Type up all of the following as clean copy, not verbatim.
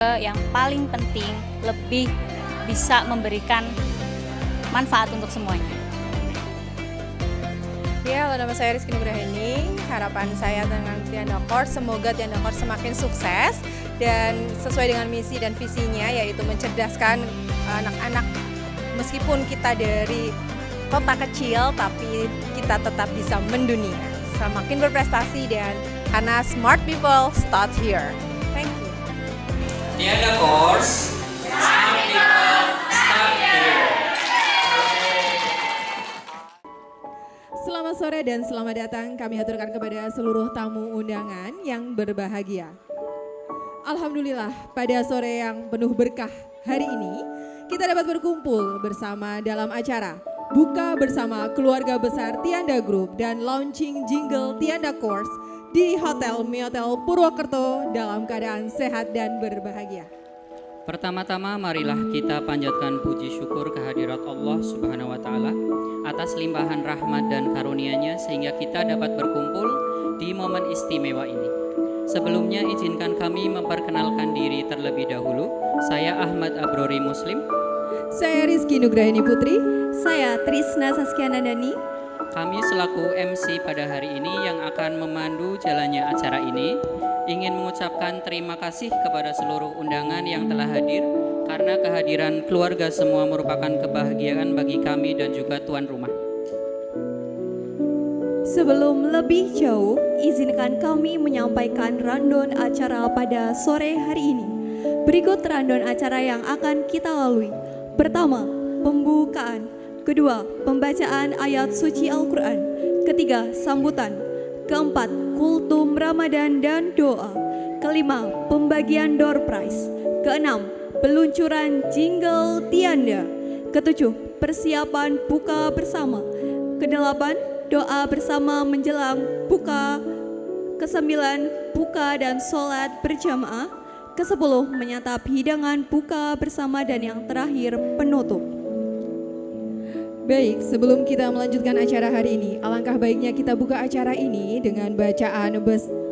yang paling penting lebih bisa memberikan manfaat untuk semuanya. Ya, halo, nama saya Rizky Nugraheni. Harapan saya dengan Tianda Course, semoga Tianda Course semakin sukses dan sesuai dengan misi dan visinya, yaitu mencerdaskan anak-anak meskipun kita dari kota kecil, tapi kita tetap bisa mendunia. Semakin berprestasi dan karena smart people start here. Thank you. Tianda Course, smart people start here. Selamat sore dan selamat datang kami haturkan kepada seluruh tamu undangan yang berbahagia. Alhamdulillah pada sore yang penuh berkah hari ini kita dapat berkumpul bersama dalam acara Buka Bersama Keluarga Besar Tianda Group dan launching jingle Tianda Course di Hotel Miotel Purwokerto dalam keadaan sehat dan berbahagia. Pertama-tama marilah kita panjatkan puji syukur kehadirat Allah Subhanahu wa taala atas limpahan rahmat dan karunia-Nya sehingga kita dapat berkumpul di momen istimewa ini. Sebelumnya izinkan kami memperkenalkan diri terlebih dahulu. Saya Ahmad Abrori Muslim. Saya Rizky Nugraheni Putri. Saya Trisna Saskianandani. Kami selaku MC pada hari ini yang akan memandu jalannya acara ini ingin mengucapkan terima kasih kepada seluruh undangan yang telah hadir karena kehadiran keluarga semua merupakan kebahagiaan bagi kami dan juga tuan rumah. Sebelum lebih jauh, izinkan kami menyampaikan rundown acara pada sore hari ini. Berikut rundown acara yang akan kita lalui. Pertama, pembukaan. Kedua, pembacaan ayat suci Al-Quran. Ketiga, sambutan. Keempat, kultum Ramadan dan doa. Kelima, pembagian door prize. Keenam, peluncuran jingle Tianda. Ketujuh, persiapan buka bersama. Kedelapan, doa bersama menjelang buka. Kesembilan, buka dan sholat berjamaah. Kesepuluh, menyantap hidangan buka bersama dan yang terakhir, penutup. Baik, sebelum kita melanjutkan acara hari ini, alangkah baiknya kita buka acara ini dengan bacaan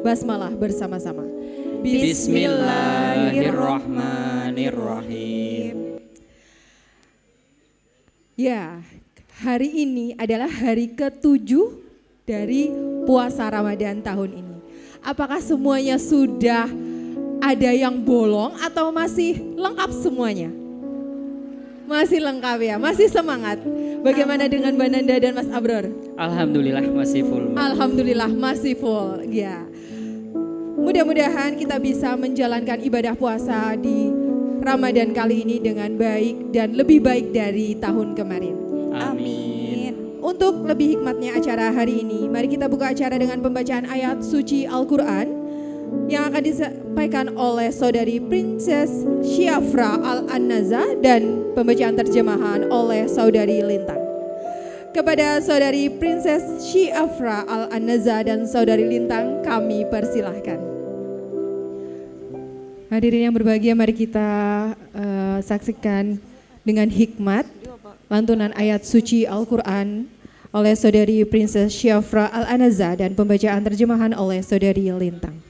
basmalah bersama-sama. Bismillahirrahmanirrahim. Ya, hari ini adalah hari ke-7 dari puasa Ramadan tahun ini. Apakah semuanya sudah ada yang bolong atau masih lengkap semuanya? Masih lengkap ya, masih semangat. Bagaimana dengan Mbak Nanda dan Mas Abror? Alhamdulillah masih full. Alhamdulillah masih full, ya. Mudah-mudahan kita bisa menjalankan ibadah puasa di Ramadan kali ini dengan baik dan lebih baik dari tahun kemarin. Amin. Untuk lebih hikmatnya acara hari ini, mari kita buka acara dengan pembacaan ayat suci Al-Quran yang akan disampaikan oleh Saudari Princess Syafra Al-Annaza dan pembacaan terjemahan oleh Saudari Lintang. Kepada Saudari Princess Syafra Al-Annaza dan Saudari Lintang kami persilahkan. Hadirin yang berbahagia, mari kita saksikan dengan hikmat lantunan ayat suci Al-Quran oleh Saudari Princess Syafra Al-Annaza dan pembacaan terjemahan oleh Saudari Lintang.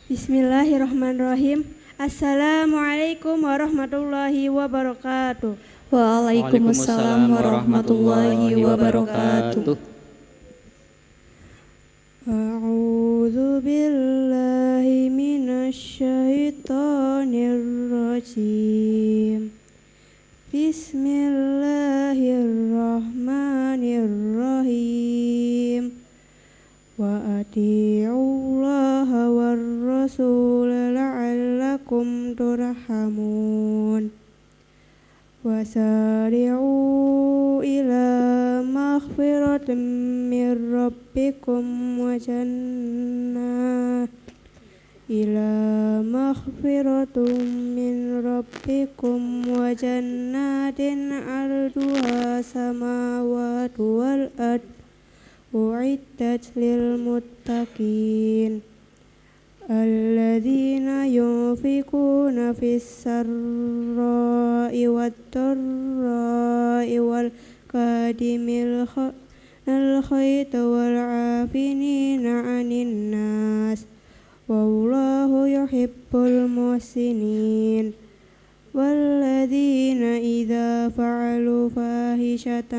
Bismillahirrahmanirrahim. Assalamualaikum warahmatullahi wabarakatuh. Waalaikumsalam warahmatullahi wabarakatuh. A'udzu billahi minasyaitonir rajim. Bismillahirrahmanirrahim. Wa ati'ullaha war rasul la'allakum turhamun. Wasari'u ila maghfiratin mir rabbikum wa jannah ila maghfiratum min rabbikum wa jannatin arduha samawati wal ard u'iddat lil muttaqin alladzina yunfikuna fis sarra'i wad dharra'i wal kadimil khayta wal 'afinina 'anil nas والله يحب المحسنين والذين إذا فعلوا فاحشة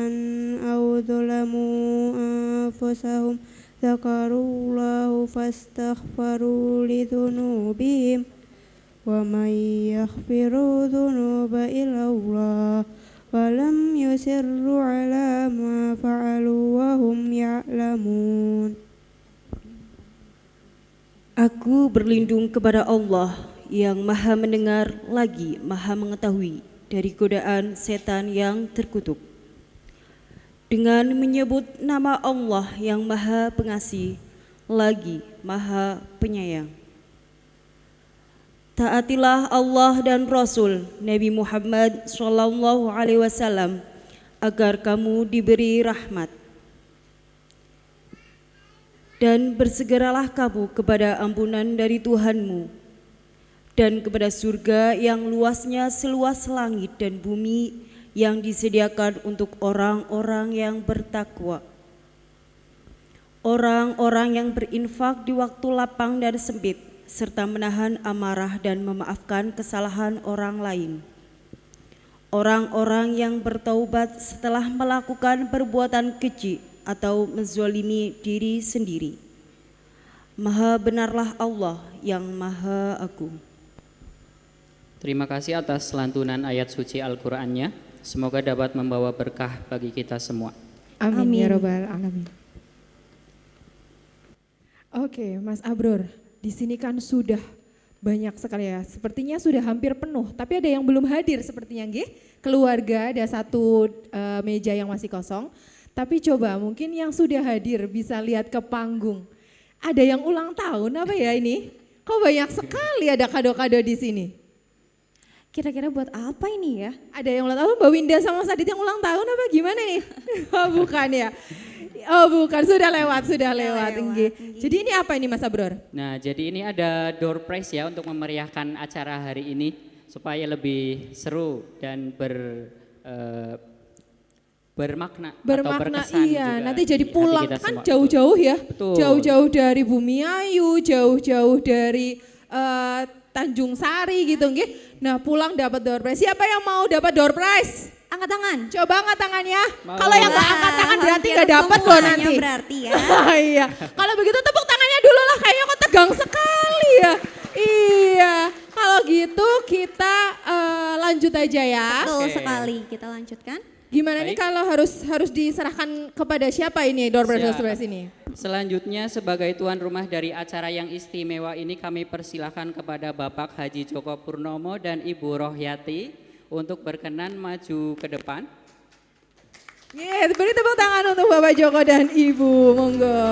أو ظلموا أنفسهم ذكروا الله فاستغفروا لذنوبهم ومن يغفر الذنوب إلا الله ولم يصروا على ما فعلوا وهم يعلمون. Aku berlindung kepada Allah yang maha mendengar lagi maha mengetahui dari godaan setan yang terkutuk. Dengan menyebut nama Allah yang maha pengasih lagi maha penyayang. Taatilah Allah dan Rasul Nabi Muhammad SAW agar kamu diberi rahmat. Dan bersegeralah kamu kepada ampunan dari Tuhanmu dan kepada surga yang luasnya seluas langit dan bumi yang disediakan untuk orang-orang yang bertakwa. Orang-orang yang berinfak di waktu lapang dan sempit serta menahan amarah dan memaafkan kesalahan orang lain. Orang-orang yang bertaubat setelah melakukan perbuatan keji atau menzalimi diri sendiri. Maha benarlah Allah yang maha agung. Terima kasih atas lantunan ayat suci Al-Qur'annya. Semoga dapat membawa berkah bagi kita semua. Amin, ya robbal alamin. Oke, Mas Abror, di sini kan sudah banyak sekali ya. Sepertinya sudah hampir penuh, tapi ada yang belum hadir sepertinya nggih. Keluarga ada satu meja yang masih kosong. Tapi coba mungkin yang sudah hadir bisa lihat ke panggung. Ada yang ulang tahun apa ya ini? Kok banyak sekali ada kado-kado di sini? Kira-kira buat apa ini ya? Ada yang ulang tahun, Mbak Winda sama Mas Adit yang ulang tahun apa gimana nih? Oh bukan ya? Oh bukan, sudah lewat. Nggih. Jadi ini apa ini Mas Abror? Nah, jadi ini ada door prize ya untuk memeriahkan acara hari ini supaya lebih seru dan bermakna atau berkesan iya juga nanti jadi di hati pulang kita kan semua. jauh-jauh ya. Betul. Jauh-jauh dari Bumi Ayu, jauh-jauh dari Tanjung Sari gitu nggih. Nah, pulang dapat door prize. Siapa yang mau dapat door prize? Angkat tangan. Coba angkat tangannya. Mau. Kalau yang nggak angkat tangan berarti hampir nggak dapat loh semuanya nanti. berarti ya. Iya. Kalau begitu tepuk tangannya dulu lah. Kayaknya kok tegang sekali ya. Iya. Kalau gitu kita lanjut aja ya. Betul Oke. sekali. Kita lanjutkan. Gimana nih Baik. kalau harus diserahkan kepada siapa ini door Siap. prize ini? Selanjutnya sebagai tuan rumah dari acara yang istimewa ini kami persilahkan kepada Bapak Haji Joko Purnomo dan Ibu Rohyati untuk berkenan maju ke depan. Yes, beri tepuk tangan untuk Bapak Joko dan Ibu, monggo.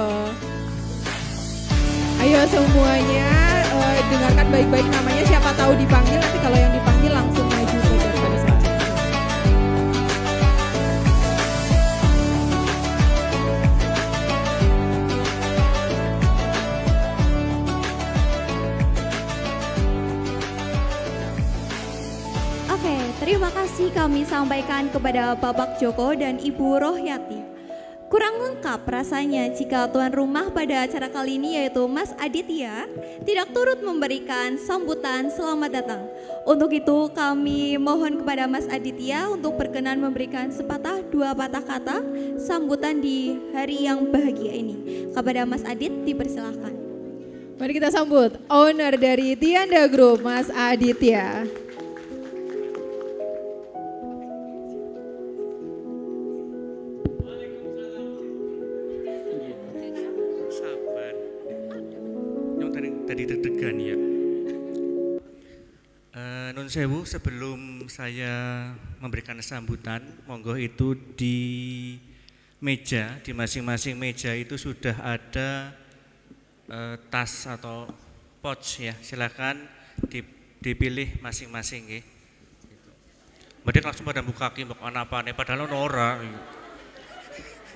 Ayo semuanya dengarkan baik-baik namanya, siapa tahu dipanggil, nanti kalau yang dipanggil langsung maju ke depan saja. Oke, terima kasih kami sampaikan kepada Bapak Joko dan Ibu Rohyati. Kurang lengkap rasanya jika tuan rumah pada acara kali ini yaitu Mas Aditya tidak turut memberikan sambutan selamat datang. Untuk itu kami mohon kepada Mas Aditya untuk berkenan memberikan sepatah dua patah kata sambutan di hari yang bahagia ini. Kepada Mas Adit dipersilahkan. Mari kita sambut owner dari Tianda Group, Mas Aditya. Sabar. Yang tadi deg-degan ya. Nun sewu, sebelum saya memberikan sambutan, monggo itu di meja, di masing-masing meja itu sudah ada tas atau pouch ya. Silakan dipilih masing-masing nggih. Mereka langsung pada buka kaki mbok ana apane padahal ono ora.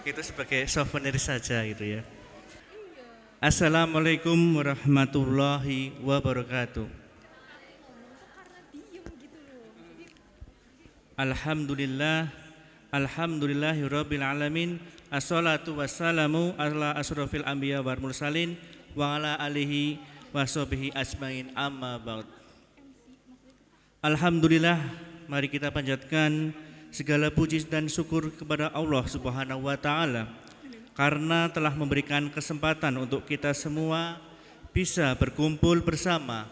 Itu sebagai souvenir saja gitu ya. Assalamualaikum warahmatullahi wabarakatuh. Alhamdulillahirabbil alamin. Assalatu wassalamu ala asrofil anbiya wal mursalin wa ala alihi wa sahbihi ajmain amma ba'd. Alhamdulillah, mari kita panjatkan segala puji dan syukur kepada Allah Subhanahu wa taala karena telah memberikan kesempatan untuk kita semua bisa berkumpul bersama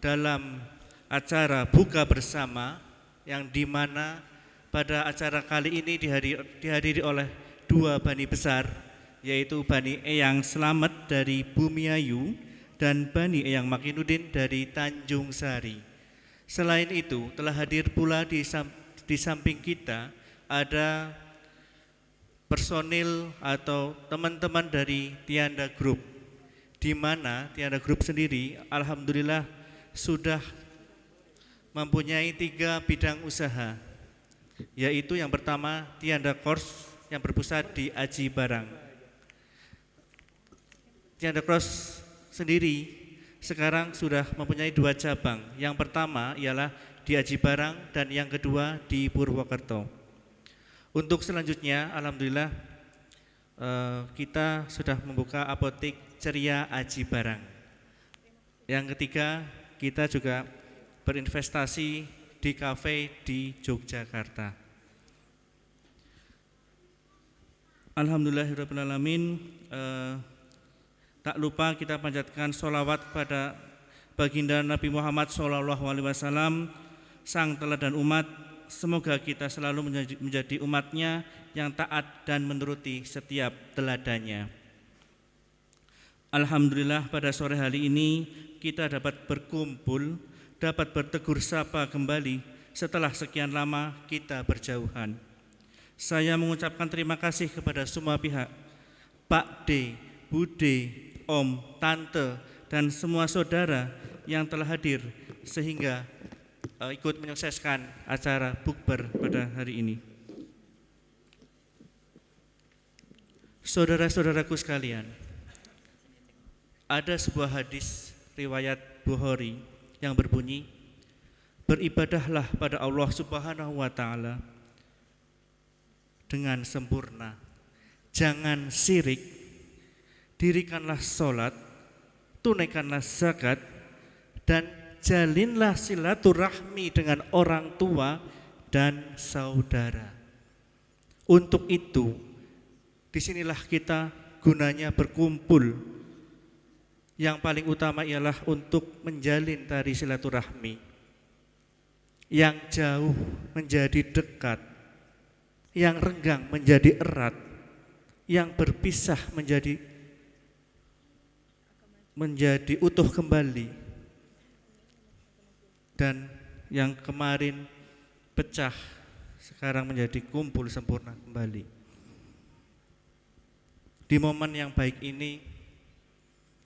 dalam acara buka bersama yang dimana pada acara kali ini dihadiri oleh dua bani besar, yaitu Bani Eyang Slamet dari Bumiayu dan Bani Eyang Makinuddin dari Tanjung Sari. Selain itu telah hadir pula di samping kita ada personil atau teman-teman dari Tianda Group, di mana Tianda Group sendiri alhamdulillah sudah mempunyai 3 bidang usaha, yaitu yang pertama Tianda Kors yang berpusat di Aji Barang. Tianda Kors sendiri sekarang sudah mempunyai 2 cabang. Yang pertama ialah di Aji Barang dan yang kedua di Purwokerto. Untuk selanjutnya alhamdulillah kita sudah membuka apotek Ceria Aji Barang. Yang ketiga, kita juga berinvestasi di kafe di Yogyakarta. Alhamdulillahirrahmanirrahim. Tak lupa kita panjatkan sholawat kepada baginda Nabi Muhammad SAW, sang teladan umat. Semoga kita selalu menjadi umatnya yang taat dan menuruti setiap teladannya. Alhamdulillah, pada sore hari ini kita dapat berkumpul, dapat bertegur sapa kembali setelah sekian lama kita berjauhan. Saya mengucapkan terima kasih kepada semua pihak, Pak D, Bude, Om, Tante, dan semua saudara yang telah hadir sehingga ikut menyukseskan acara bukber pada hari ini. Saudara-saudaraku sekalian, ada sebuah hadis riwayat Bukhari yang berbunyi, beribadahlah pada Allah Subhanahu wa taala dengan sempurna, jangan syirik, dirikanlah sholat, tunaikanlah zakat, dan jalinlah silaturahmi dengan orang tua dan saudara. Untuk itu, disinilah kita gunanya berkumpul. Yang paling utama ialah untuk menjalin tali silaturahmi. Yang jauh menjadi dekat, yang renggang menjadi erat, yang berpisah menjadi utuh kembali, dan yang kemarin pecah sekarang menjadi kumpul sempurna kembali. Di momen yang baik ini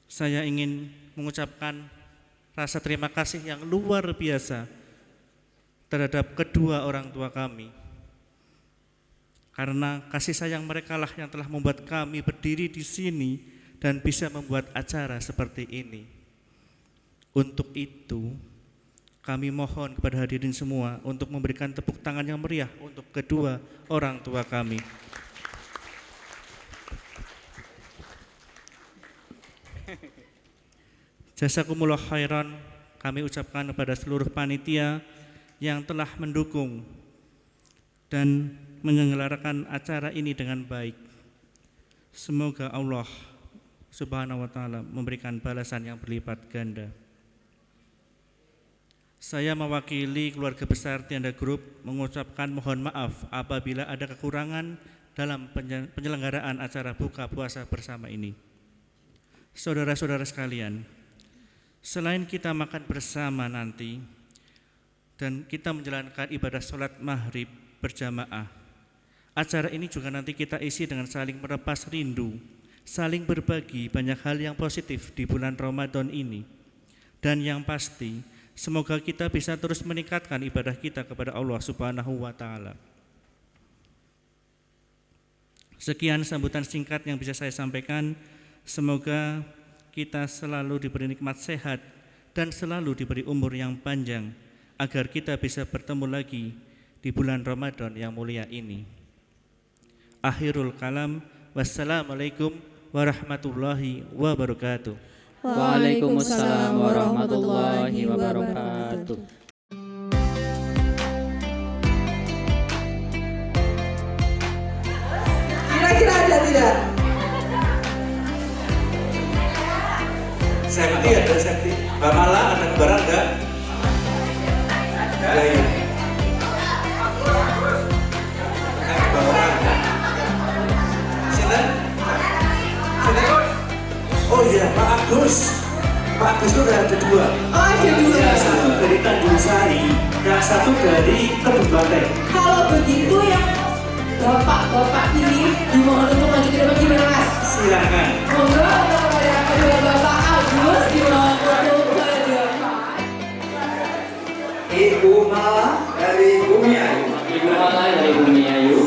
saya ingin mengucapkan rasa terima kasih yang luar biasa terhadap kedua orang tua kami, karena kasih sayang mereka lah yang telah membuat kami berdiri di sini dan bisa membuat acara seperti ini. Untuk itu kami mohon kepada hadirin semua untuk memberikan tepuk tangan yang meriah untuk kedua orang tua kami. Jazakumullah khairan kami ucapkan kepada seluruh panitia yang telah mendukung dan menyelenggarakan acara ini dengan baik. Semoga Allah Subhanahu wa taala memberikan balasan yang berlipat ganda. Saya mewakili keluarga besar Tianda Group mengucapkan mohon maaf apabila ada kekurangan dalam penyelenggaraan acara buka puasa bersama ini. Saudara-saudara sekalian, selain kita makan bersama nanti dan kita menjalankan ibadah sholat maghrib berjamaah, acara ini juga nanti kita isi dengan saling melepas rindu, saling berbagi banyak hal yang positif di bulan Ramadan ini. Dan yang pasti, semoga kita bisa terus meningkatkan ibadah kita kepada Allah Subhanahu wa taala. Sekian sambutan singkat yang bisa saya sampaikan. Semoga kita selalu diberi nikmat sehat dan selalu diberi umur yang panjang agar kita bisa bertemu lagi di bulan Ramadan yang mulia ini. Akhirul kalam, wassalamualaikum warahmatullahi wabarakatuh. Waalaikumsalam warahmatullahi wabarakatuh. Kira-kira ada tidak? Sakti ada Sakti. Mbak Mala ada kembaran enggak? Ada ya. Sinten? Oh iya, Pak Agus. Pak Agus itu ada dua. Oh, ada dua. Yang satu dari Tanjung Sari, yang satu dari Kabupaten. Kalau begitu yang bapak ini dimohon untuk maju ke depan gimana Mas? Silakan. Monggo untuk kepada kedua Bapak Agus dimohon untuk ke depan. Ibu Mala dari Bumi Ayu. Ibu Mala dari Bumi Ayu.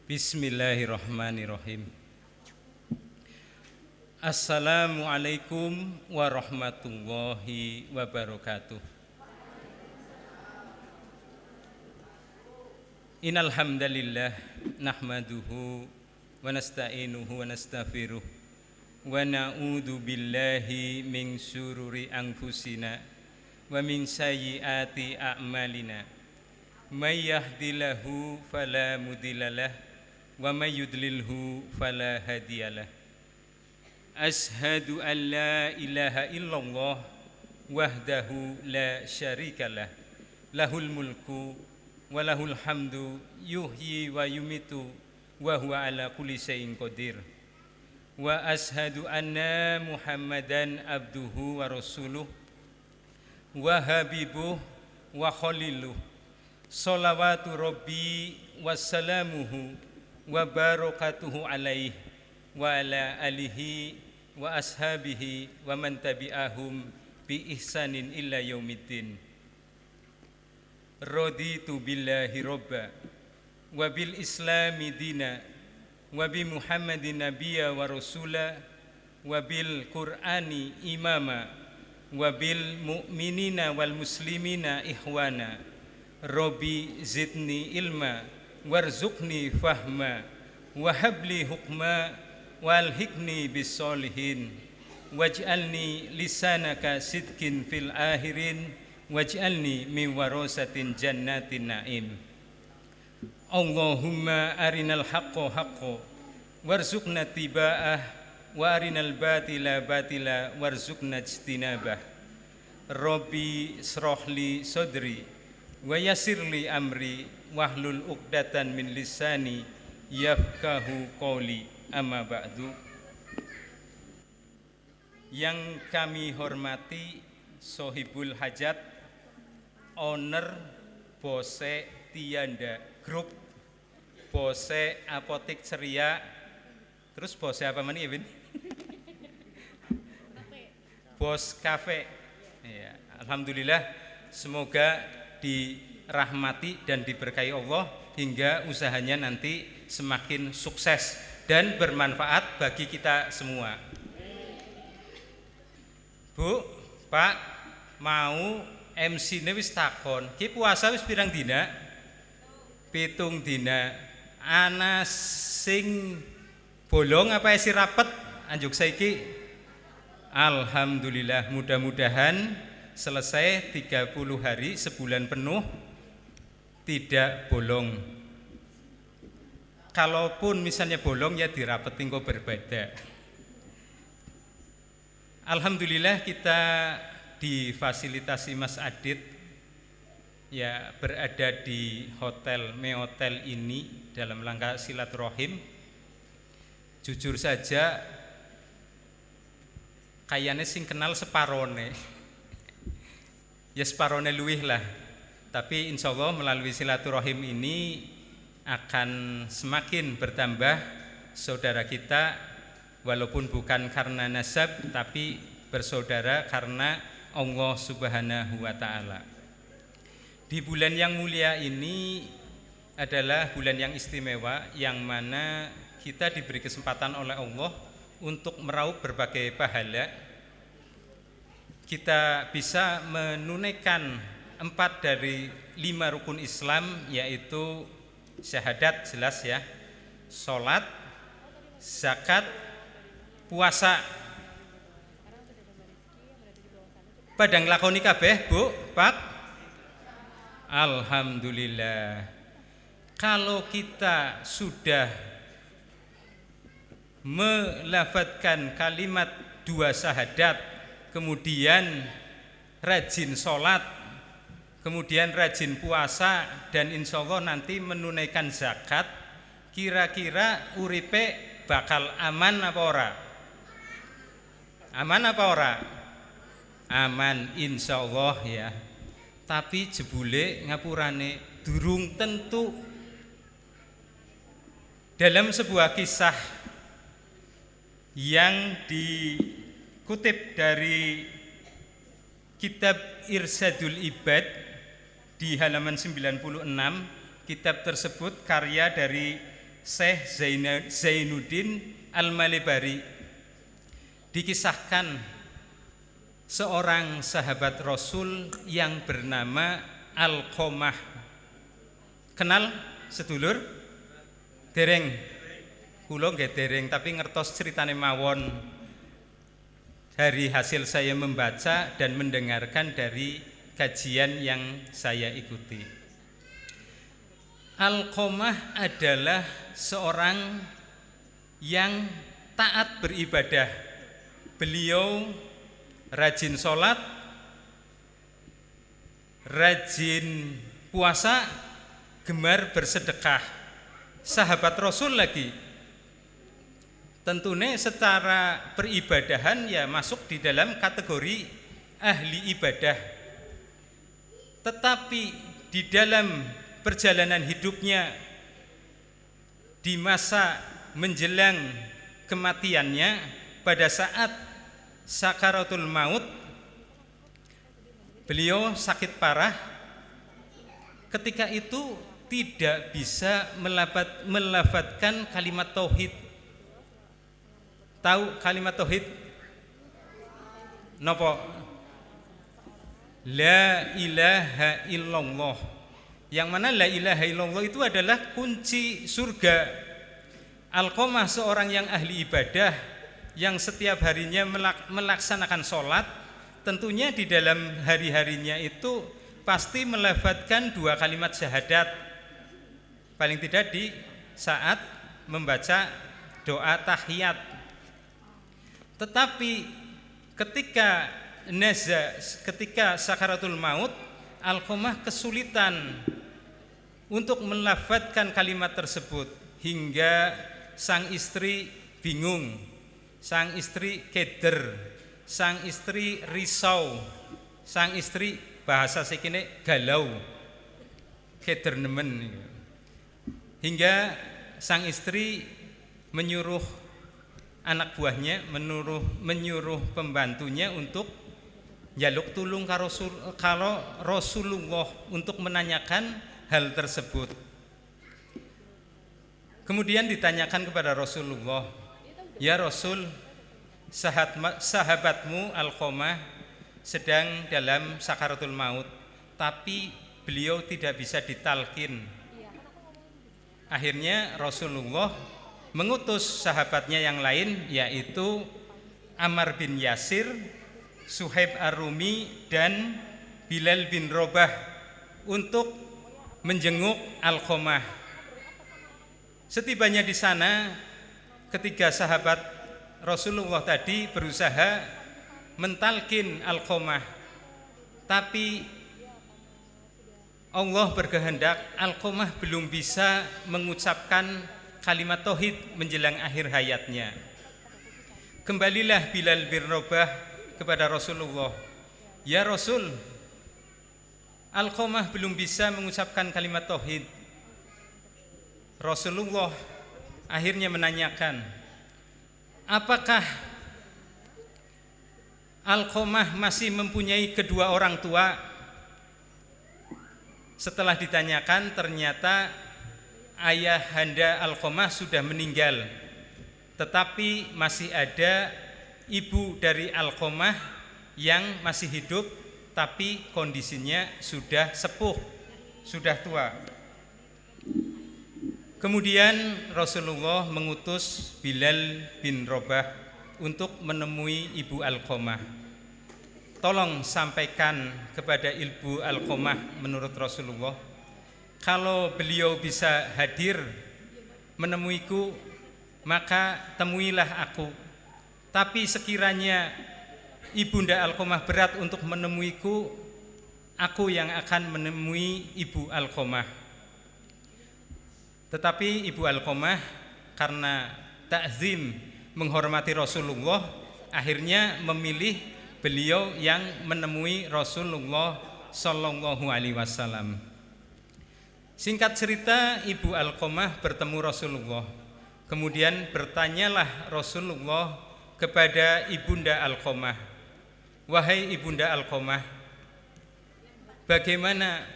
Bismillahirrahmanirrahim. Assalamualaikum warahmatullahi wabarakatuh. Innal hamdalillah nahmaduhu wa nasta'inuhu wa nastaghfiruh wa na'udzu billahi min syururi anfusina wa min sayyiati a'malina. May yahdihillahu fala mudhillalah wa may yudlilhu fala hadiyalah. Ashhadu an la ilaha illallah wahdahu la syarikalah, lahul mulku wa lahul hamdu yuhyi wa yumitu wa huwa ala kulli syai'in qadir. Wa ashhadu anna Muhammadan abduhu wa rasuluh wa habibuh wa khaliluh. Salawatu rabbi wassalamuhu wa barakatuhu alaihi wa ala alihi wa ashabihi wa man tabi'ahum bi ihsanin illa yaumiddin. Raditu billahi robba wa bil islami dina wa bi muhammadin nabiyya wa rasula wa bil qur'ani imama wa bil mu'minina wal muslimina ikhwana. Rabbi zidni ilma warzuqni fahma wahabli hukma walhikni bisolihin waj'alni lisanaka sidkin fil akhirin waj'alni min warasatin jannatin na'im. Allahumma arinal haqqo haqqo warzuqna tiba'ah wa arinal batila batila warzuqna ijtinabah. Rabbi srohli sodri wa yassirli amri wahlul uqdatan min lisani yafqahu qawli. Amma ba'du. Yang kami hormati Sohibul Hajat, owner Bose Tianda Group, Bose Apotik Ceria, terus Bose apa mana ya Bin? Bos Cafe. Ya, alhamdulillah, semoga dirahmati dan diberkahi Allah hingga usahanya nanti semakin sukses dan bermanfaat bagi kita semua. Bu, Pak, mau MC ini wis takon, ki puasa wis pirang dina? 7 dina. Ana sing bolong apa isi rapet anjuk saiki? Alhamdulillah, mudah-mudahan selesai 30 hari sebulan penuh tidak bolong. Kalaupun misalnya bolong ya dirapetin kok berbeda. Alhamdulillah kita difasilitasi Mas Adit ya berada di hotel Mehotel ini dalam rangka silaturahim. Jujur saja kayaknya sing kenal separone. Ya separone luwih lah. Tapi insya Allah melalui silaturahim ini akan semakin bertambah saudara kita, walaupun bukan karena nasab tapi bersaudara karena Allah Subhanahu wa Ta'ala. Di bulan yang mulia ini adalah bulan yang istimewa, yang mana kita diberi kesempatan oleh Allah untuk meraup berbagai pahala. kita bisa menunaikan 4 dari 5 rukun Islam, yaitu syahadat jelas ya, sholat, zakat, puasa. Padang lakoni kabeh, Bu, Pak? Alhamdulillah. Kalau kita sudah melafadzkan kalimat 2 syahadat, kemudian rajin sholat, kemudian rajin puasa, dan insya Allah nanti menunaikan zakat, kira-kira uripe bakal aman apa ora? Aman apa ora? Aman insya Allah ya. Tapi jebule ngapurane durung tentu. Dalam sebuah kisah yang dikutip dari kitab Irsyadul Ibad di halaman 96, kitab tersebut karya dari Syekh Zainuddin Al-Malibari. Dikisahkan seorang sahabat Rasul yang bernama Alqamah. Kenal sedulur? Dereng. Kula nggih dereng, tapi ngertos ceritane mawon dari hasil saya membaca dan mendengarkan dari kajian yang saya ikuti. Alqamah adalah seorang yang taat beribadah. Beliau rajin sholat, rajin puasa, gemar bersedekah. Sahabat Rasul lagi. Tentunya secara peribadahan ya masuk di dalam kategori ahli ibadah. Tetapi di dalam perjalanan hidupnya di masa menjelang kematiannya, pada saat sakaratul maut, beliau sakit parah. Ketika itu tidak bisa melafadzkan kalimat tauhid. Tahu kalimat tauhid? Napa? La ilaha illallah. Yang mana la ilaha illallah itu adalah kunci surga. Alqamah seorang yang ahli ibadah, yang setiap harinya melaksanakan sholat, tentunya di dalam hari-harinya itu pasti melafadzkan 2 kalimat syahadat, paling tidak di saat membaca doa tahiyat. Tetapi ketika sakaratul maut, Alqamah kesulitan untuk melafadzkan kalimat tersebut, hingga sang istri bingung, sang istri keder, sang istri risau, sang istri bahasa sikine galau, keder nemen. Hingga sang istri menyuruh anak buahnya, menyuruh pembantunya untuk jaluk tulung kalau Rasulullah untuk menanyakan hal tersebut. Kemudian ditanyakan kepada Rasulullah, ya Rasul, sahabatmu Alqamah sedang dalam sakaratul maut, tapi beliau tidak bisa ditalkin. Akhirnya Rasulullah mengutus sahabatnya yang lain, yaitu Ammar bin Yasir, Suhaib Ar-Rumi, dan Bilal bin Robah untuk menjenguk Alqamah. Setibanya di sana, ketiga sahabat Rasulullah tadi berusaha mentalkin Alqamah, tapi Allah berkehendak Alqamah belum bisa mengucapkan kalimat tauhid menjelang akhir hayatnya. Kembalilah Bilal bin Robah kepada Rasulullah, ya Rasul, Alqamah belum bisa mengucapkan kalimat tauhid. Rasulullah akhirnya menanyakan, apakah Alqamah masih mempunyai kedua orang tua? Setelah ditanyakan, ternyata ayahanda Alqamah sudah meninggal, tetapi masih ada ibu dari Alqamah yang masih hidup tapi kondisinya sudah sepuh, sudah tua. Kemudian Rasulullah mengutus Bilal bin Rabah untuk menemui Ibu Alqamah. Tolong sampaikan kepada Ibu Alqamah menurut Rasulullah, kalau beliau bisa hadir menemuiku, maka temuilah aku. Tapi sekiranya Ibunda Alqamah berat untuk menemuiku, aku yang akan menemui Ibu Alqamah. Tetapi Ibu Alqamah karena ta'zim, menghormati Rasulullah, akhirnya memilih beliau yang menemui Rasulullah Sallallahu Alaihi Wasallam. Singkat cerita, Ibu Alqamah bertemu Rasulullah. Kemudian bertanyalah Rasulullah kepada Ibunda Alqamah, wahai Ibunda Alqamah, bagaimana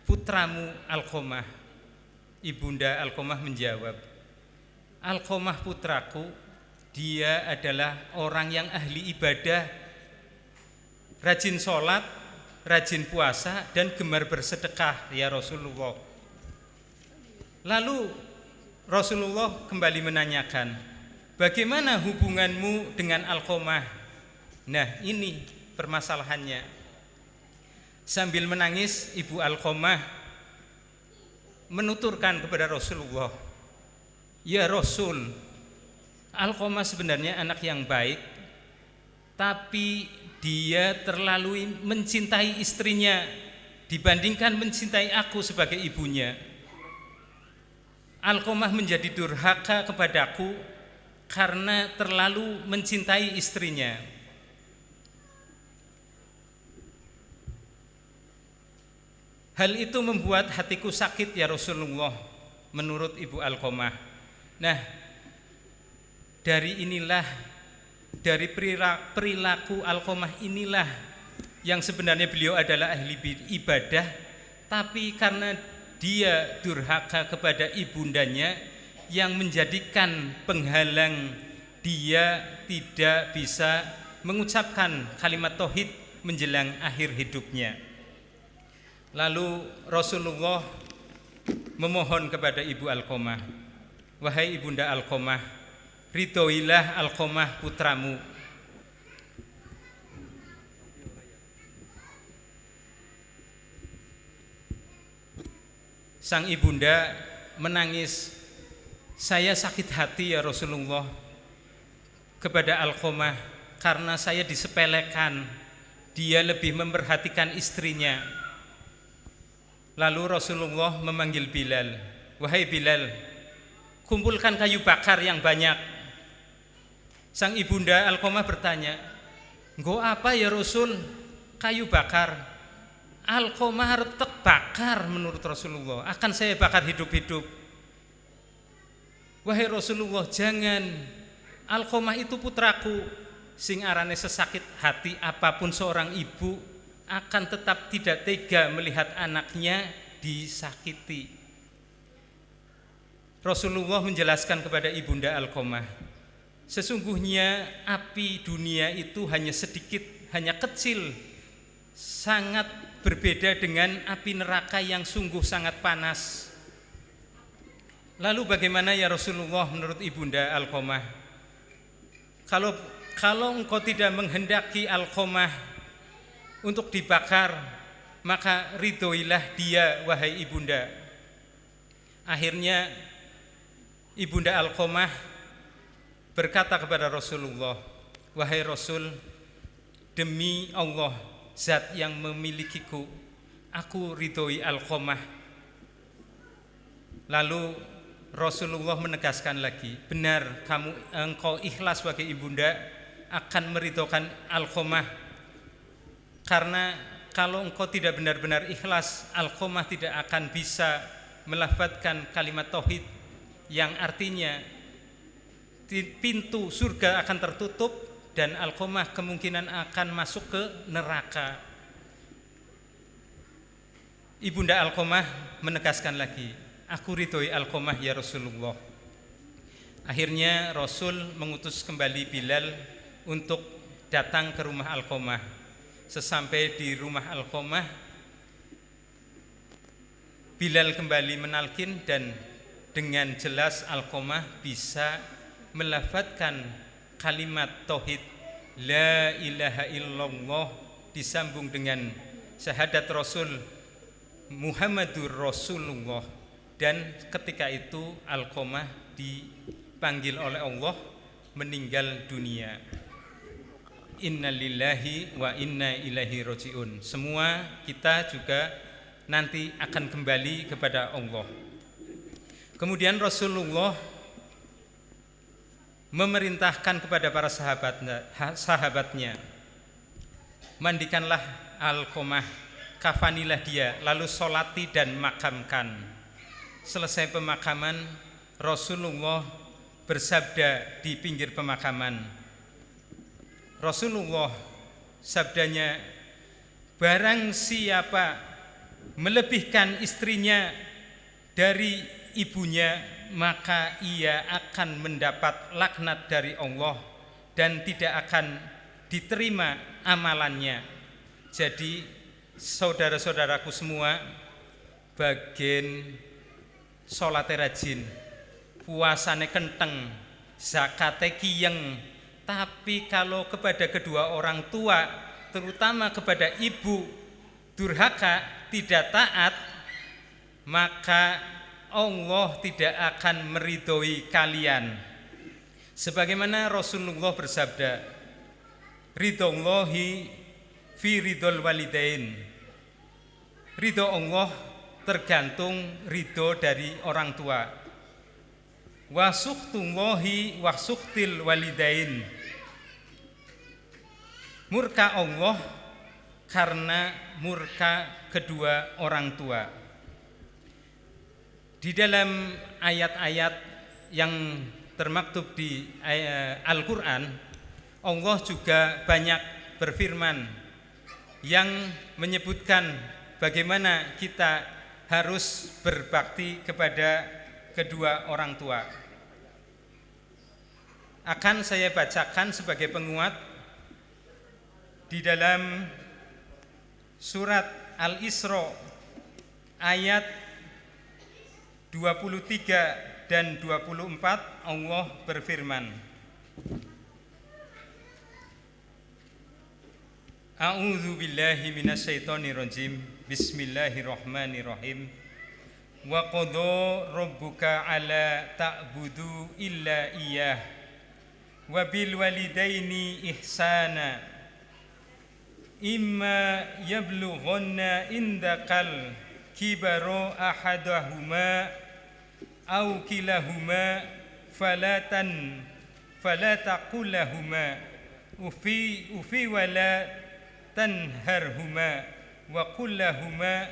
putramu Alqamah? Ibunda Alqamah menjawab, Alqamah putraku, dia adalah orang yang ahli ibadah, rajin sholat, rajin puasa, dan gemar bersedekah, ya Rasulullah. Lalu Rasulullah kembali menanyakan, bagaimana hubunganmu dengan Alqamah? Nah, ini permasalahannya. Sambil menangis, Ibu Alqamah menuturkan kepada Rasulullah, ya Rasul, Alqamah sebenarnya anak yang baik, tapi dia terlalu mencintai istrinya dibandingkan mencintai aku sebagai ibunya. Alqamah menjadi durhaka kepadaku karena terlalu mencintai istrinya. Hal itu membuat hatiku sakit, ya Rasulullah, menurut Ibu Alqamah. Nah, dari perilaku Alqamah inilah yang sebenarnya beliau adalah ahli ibadah, tapi karena dia durhaka kepada ibundanya yang menjadikan penghalang dia tidak bisa mengucapkan kalimat tauhid menjelang akhir hidupnya. Lalu Rasulullah memohon kepada Ibu Alqamah, wahai Ibunda Alqamah, ridhoilah Alqamah putramu. Sang ibunda menangis, saya sakit hati ya Rasulullah kepada Alqamah karena saya disepelekan, dia lebih memperhatikan istrinya. Lalu Rasulullah memanggil Bilal, wahai Bilal, kumpulkan kayu bakar yang banyak. Sang ibunda Alqamah bertanya, nggo apa ya Rasul, kayu bakar? Alqamah harus bakar menurut Rasulullah, akan saya bakar hidup-hidup. Wahai Rasulullah, jangan, Alqamah itu putraku, sing arane sesakit hati apapun seorang ibu akan tetap tidak tega melihat anaknya disakiti. Rasulullah menjelaskan kepada Ibunda Alqamah, sesungguhnya api dunia itu hanya sedikit, hanya kecil, sangat berbeda dengan api neraka yang sungguh sangat panas. Lalu bagaimana ya Rasulullah menurut Ibunda Alqamah? Kalau engkau tidak menghendaki Alqamah untuk dibakar, maka ridhoilah dia, wahai ibunda. Akhirnya Ibunda Alqamah berkata kepada Rasulullah, wahai Rasul, demi Allah, zat yang memilikiku, aku ridhoi Alqamah. Lalu Rasulullah menegaskan lagi, benar, engkau ikhlas sebagai ibunda akan meridhokan Alqamah. Karena kalau engkau tidak benar-benar ikhlas, Alqamah tidak akan bisa melafadzkan kalimat tauhid yang artinya pintu surga akan tertutup dan Alqamah kemungkinan akan masuk ke neraka. Ibunda Alqamah menegaskan lagi, aku ridhoi Alqamah ya Rasulullah. Akhirnya Rasul mengutus kembali Bilal untuk datang ke rumah Alqamah. Sesampai di rumah Alqamah, Bilal kembali menalkin dan dengan jelas Alqamah bisa melafadzkan kalimat tauhid la ilaha illallah disambung dengan syahadat Rasul Muhammadur Rasulullah. Dan ketika itu Alqamah dipanggil oleh Allah meninggal dunia. Innalillahi wa inna ilaihi roji'un. Semua kita juga nanti akan kembali kepada Allah. Kemudian Rasulullah memerintahkan kepada para sahabatnya, mandikanlah Alqamah, kafanilah dia, lalu solati dan makamkan. Selesai pemakaman, Rasulullah bersabda di pinggir pemakaman. Rasulullah sabdanya, barang siapa melebihkan istrinya dari ibunya, maka ia akan mendapat laknat dari Allah dan tidak akan diterima amalannya. Jadi saudara-saudaraku semua, bagian sholatnya rajin, puasane kenteng, zakate kiyeng. Tapi kalau kepada kedua orang tua, terutama kepada ibu, durhaka, tidak taat, maka Allah tidak akan meridhoi kalian. Sebagaimana Rasulullah bersabda, ridhollahi fi ridhol walidain. Ridho Allah tergantung ridho dari orang tua. Wa sukhtullahi wa sukhtil walidain. Murka Allah karena murka kedua orang tua. Di dalam ayat-ayat yang termaktub di Al-Quran, Allah juga banyak berfirman yang menyebutkan bagaimana kita harus berbakti kepada kedua orang tua. Akan saya bacakan sebagai penguat di dalam surat Al-Isra ayat 23 dan 24, Allah berfirman, A'udzu billahi minasyaitonir rajim. Bismillahirrahmanirrahim. Wa qadha rabbuka alla ta'budu illa iyyah wa bil walidaini ihsana. Imma yablughanna indakal kibaro ahadahuma aw kilahuma fala taqul lahuma ufi wala tanharhuma wa qul lahuma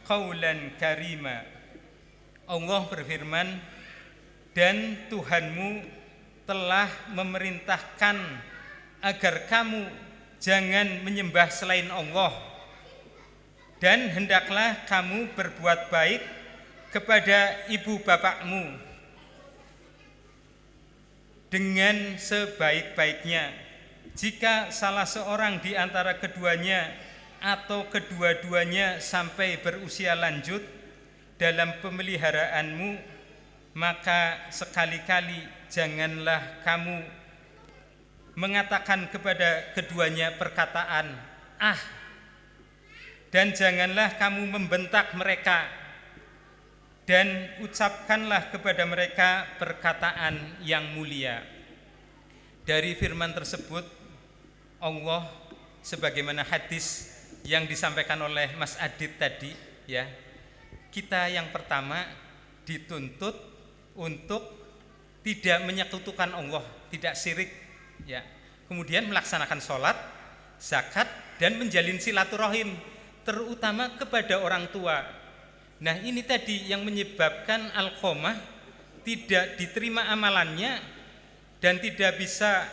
qawlan karima. Allah berfirman, dan Tuhanmu telah memerintahkan agar kamu jangan menyembah selain Allah, dan hendaklah kamu berbuat baik kepada ibu bapakmu dengan sebaik-baiknya. Jika salah seorang di antara keduanya atau kedua-duanya sampai berusia lanjut dalam pemeliharaanmu, maka sekali-kali janganlah kamu mengatakan kepada keduanya perkataan "ah", dan janganlah kamu membentak mereka, dan ucapkanlah kepada mereka perkataan yang mulia. Dari firman tersebut, Allah sebagaimana hadis yang disampaikan oleh Mas Adit tadi, ya, kita yang pertama dituntut untuk tidak menyekutukan Allah, tidak syirik, ya. Kemudian melaksanakan sholat, zakat, dan menjalin silaturahim, terutama kepada orang tua. Nah, ini tadi yang menyebabkan Alqamah tidak diterima amalannya dan tidak bisa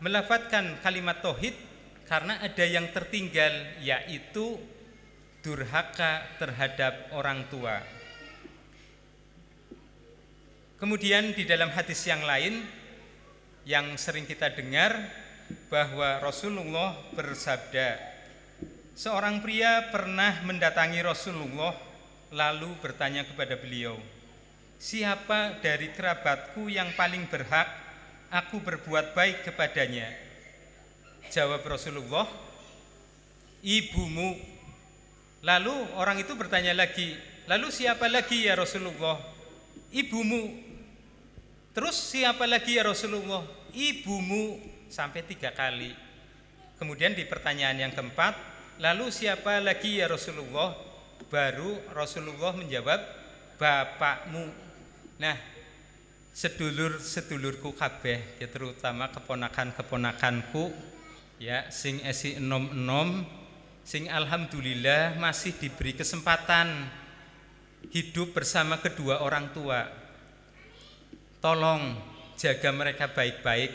melafadzkan kalimat tauhid karena ada yang tertinggal, yaitu durhaka terhadap orang tua. Kemudian di dalam hadis yang lain yang sering kita dengar, bahwa Rasulullah bersabda, Seorang pria pernah mendatangi Rasulullah lalu bertanya kepada beliau, "Siapa dari kerabatku yang paling berhak aku berbuat baik kepadanya?" Jawab Rasulullah, "Ibumu." Lalu orang itu bertanya lagi, "Lalu siapa lagi ya Rasulullah?" "Ibumu." "Terus siapa lagi ya Rasulullah?" "Ibumu," sampai 3 kali. Kemudian di pertanyaan yang keempat, "Lalu siapa lagi ya Rasulullah?" Baru Rasulullah menjawab, "Bapakmu." Nah, sedulur-sedulurku kabeh, ya terutama keponakan-keponakanku ya sing esi enom-enom, sing alhamdulillah masih diberi kesempatan hidup bersama kedua orang tua. Tolong jaga mereka baik-baik.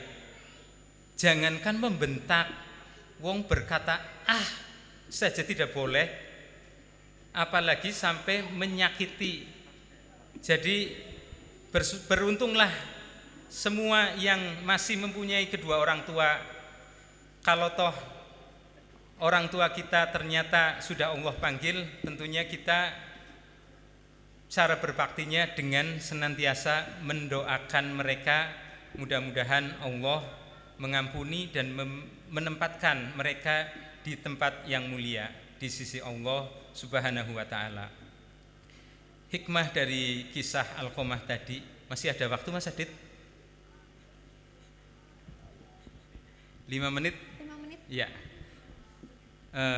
Jangankan membentak, wong berkata "ah" saja tidak boleh, apalagi sampai menyakiti. Jadi beruntunglah semua yang masih mempunyai kedua orang tua. Kalau toh orang tua kita ternyata sudah Allah panggil, tentunya kita cara berbaktinya dengan senantiasa mendoakan mereka, mudah-mudahan Allah mengampuni dan menempatkan mereka di tempat yang mulia di sisi Allah Subhanahu wa ta'ala. Hikmah dari kisah Alqamah tadi, masih ada waktu Mas Adit? 5 menit? 5 menit. Ya.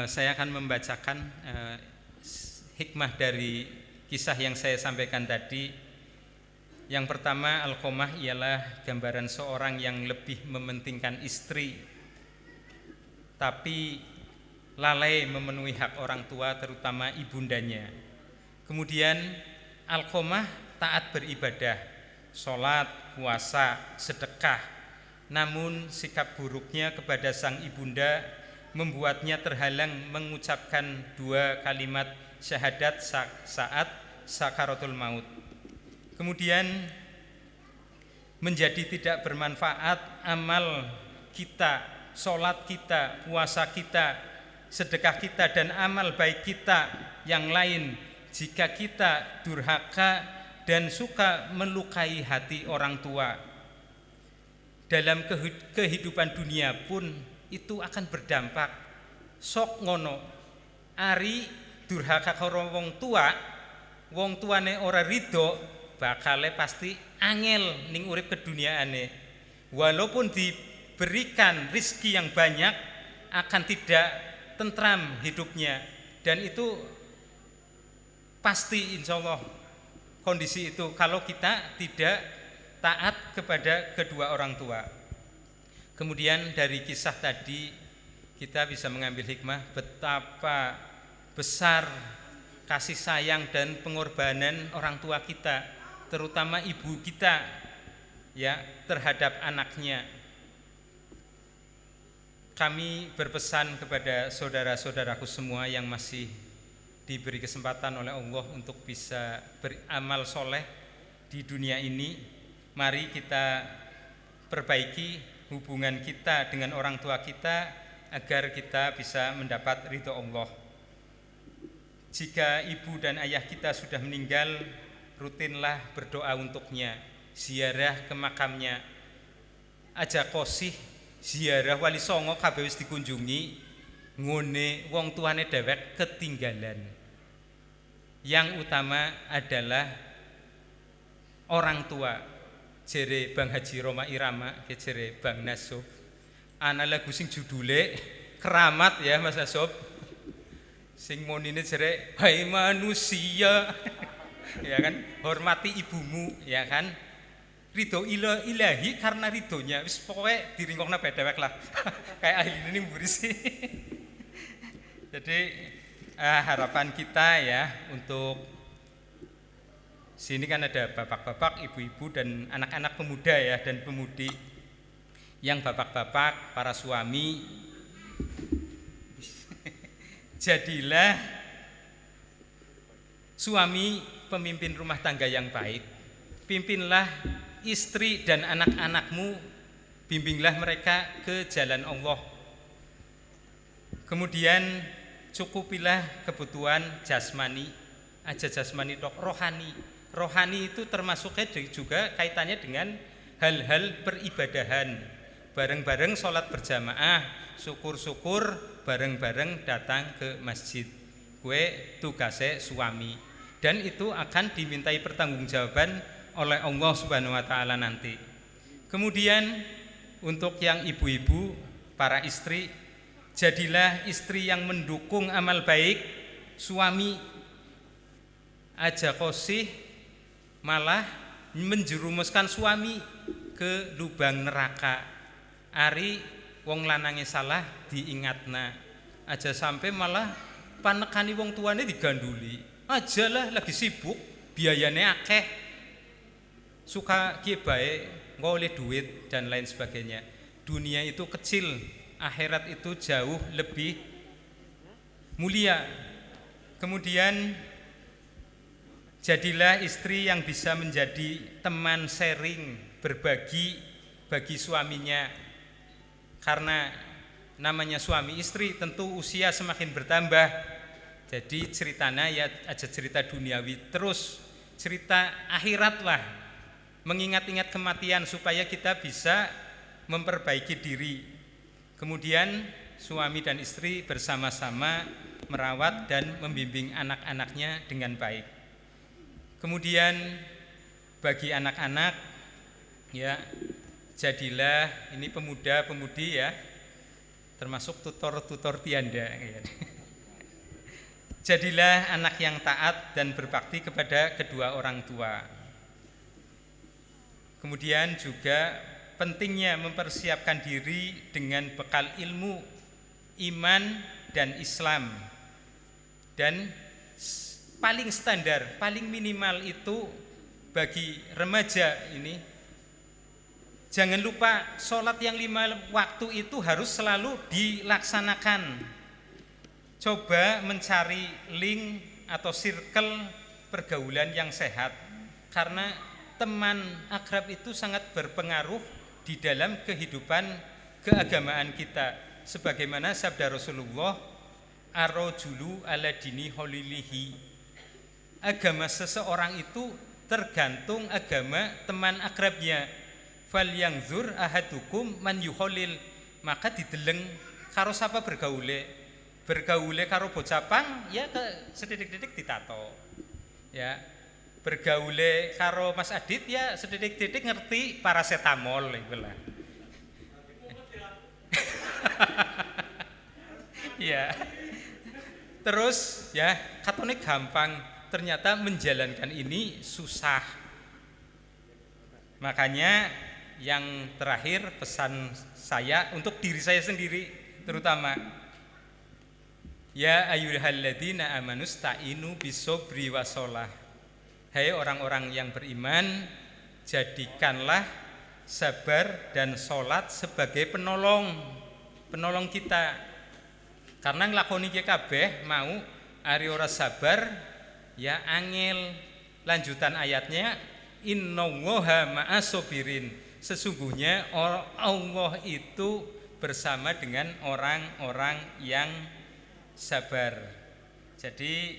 Saya akan membacakan hikmah dari kisah yang saya sampaikan tadi. Yang pertama, Alqamah ialah gambaran seorang yang lebih mementingkan istri, tapi lalai memenuhi hak orang tua, terutama ibundanya. Kemudian Alqamah taat beribadah, sholat, puasa, sedekah. Namun sikap buruknya kepada sang ibunda membuatnya terhalang mengucapkan 2 kalimat syahadat saat sakaratul maut. Kemudian menjadi tidak bermanfaat amal kita, sholat kita, puasa kita, sedekah kita, dan amal baik kita yang lain jika kita durhaka dan suka melukai hati orang tua. Dalam kehidupan dunia pun itu akan berdampak. Sok ngono ari durhaka karo wong tua, wong tuane ora ridho, bakale pasti angel ning urip keduniaane. Walaupun diberikan rizki yang banyak, akan tidak tentram hidupnya, dan itu pasti insya Allah kondisi itu kalau kita tidak taat kepada kedua orang tua. Kemudian dari kisah tadi kita bisa mengambil hikmah betapa besar kasih sayang dan pengorbanan orang tua kita, terutama ibu kita ya terhadap anaknya. Kami berpesan kepada saudara-saudaraku semua yang masih diberi kesempatan oleh Allah untuk bisa beramal soleh di dunia ini. Mari kita perbaiki hubungan kita dengan orang tua kita agar kita bisa mendapat ridho Allah. Jika ibu dan ayah kita sudah meninggal, rutinlah berdoa untuknya, ziarah ke makamnya, aja kosih ziarah Wali Songo kabeh wis dikunjungi, ngone wong tuane dhewek ketinggalan. Yang utama adalah orang tua. Jere Bang Haji Roma Irama, jere Bang Nasub, ana lagu sing judule Keramat ya Mas Nasub. Sing monine jere hai manusia. Ya kan, hormati ibumu ya kan. Ridho ilahi karena ridhonya, wis pokoknya diringkongna bedewek lah. Kayak ahli ini buris sih. Jadi harapan kita ya untuk sini kan ada bapak-bapak, ibu-ibu dan anak-anak pemuda ya dan pemudi. Yang bapak-bapak, para suami, jadilah suami pemimpin rumah tangga yang baik. Pimpinlah istri dan anak-anakmu, bimbinglah mereka ke jalan Allah. Kemudian cukupilah kebutuhan jasmani, aja jasmani tok, rohani. Rohani itu termasuknya juga kaitannya dengan hal-hal peribadahan. Bareng-bareng sholat berjamaah, syukur-syukur bareng-bareng datang ke masjid. Gue tugasnya suami, dan itu akan dimintai pertanggungjawaban oleh Allah Subhanahu wa taala nanti. Kemudian untuk yang ibu-ibu, para istri, jadilah istri yang mendukung amal baik suami. Aja kosih malah menjerumuskan suami ke lubang neraka. Ari wong lanange salah diingatna, aja sampai malah panekani wong tuane diganduli. Aja lah lagi sibuk, biayane akeh, suka kie bae, nggak oleh duit dan lain sebagainya. Dunia itu kecil, akhirat itu jauh lebih mulia. Kemudian jadilah istri yang bisa menjadi teman sharing, berbagi bagi suaminya. Karena namanya suami istri tentu usia semakin bertambah. Jadi ceritanya ya aja cerita duniawi terus, cerita akhirat lah. Mengingat-ingat kematian supaya kita bisa memperbaiki diri. Kemudian suami dan istri bersama-sama merawat dan membimbing anak-anaknya dengan baik. Kemudian bagi anak-anak ya, jadilah ini pemuda-pemudi ya, termasuk tutor-tutor tianda ya. Jadilah anak yang taat dan berbakti kepada kedua orang tua. Kemudian juga pentingnya mempersiapkan diri dengan bekal ilmu, iman, dan Islam. Dan paling standar, paling minimal itu bagi remaja ini, jangan lupa sholat yang 5 waktu itu harus selalu dilaksanakan. Coba mencari link atau circle pergaulan yang sehat, karena teman akrab itu sangat berpengaruh di dalam kehidupan keagamaan kita. Sebagaimana sabda Rasulullah, ar-rajulu ala dini khalilihi. Agama seseorang itu tergantung agama teman akrabnya. Fal yangzur ahadukum man yukhalil, maka dideleng karo sapa bergaule. Bergaule karo bocah pang ya ke sedidik-didik ditato. Ya. Bergaule karo Mas Adit ya sedidik-didik ngerti paracetamol iku lah. Ya. Terus ya katone gampang, ternyata menjalankan ini susah. Makanya yang terakhir pesan saya untuk diri saya sendiri terutama, ya ayyuhalladzina amanu sta'inu bisobri wasolah. Hai orang-orang yang beriman, jadikanlah sabar dan sholat sebagai penolong kita. Karena nglakoni ki kabeh mau ari ora sabar ya angel. Lanjutan ayatnya, innallaha ma'asobirin. Sesungguhnya Allah itu bersama dengan orang-orang yang sabar. Jadi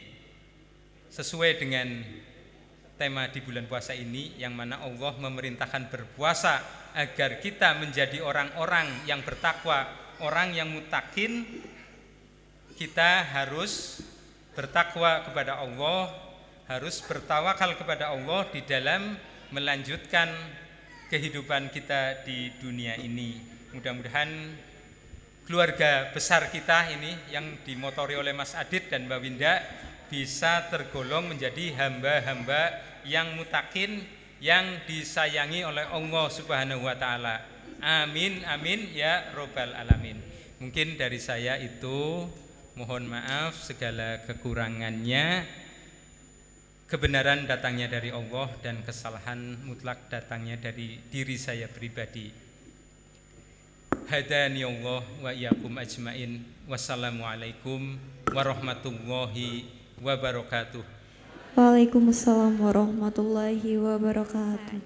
sesuai dengan tema di bulan puasa ini, yang mana Allah memerintahkan berpuasa agar kita menjadi orang-orang yang bertakwa, orang yang mutakin. Kita harus bertakwa kepada Allah, harus bertawakal kepada Allah di dalam melanjutkan kehidupan kita di dunia ini. Mudah-mudahan keluarga besar kita ini yang dimotori oleh Mas Adit dan Mbak Winda bisa tergolong menjadi hamba-hamba yang mutakin, yang disayangi oleh Allah Subhanahu wa taala. Amin amin ya robbal alamin. Mungkin dari saya itu, mohon maaf segala kekurangannya. Kebenaran datangnya dari Allah dan kesalahan mutlak datangnya dari diri saya pribadi. Hadani Allah wa iyyakum ajmain. Wassalamualaikum warahmatullahi wabarakatuh. Waalaikumsalam warahmatullahi wabarakatuh.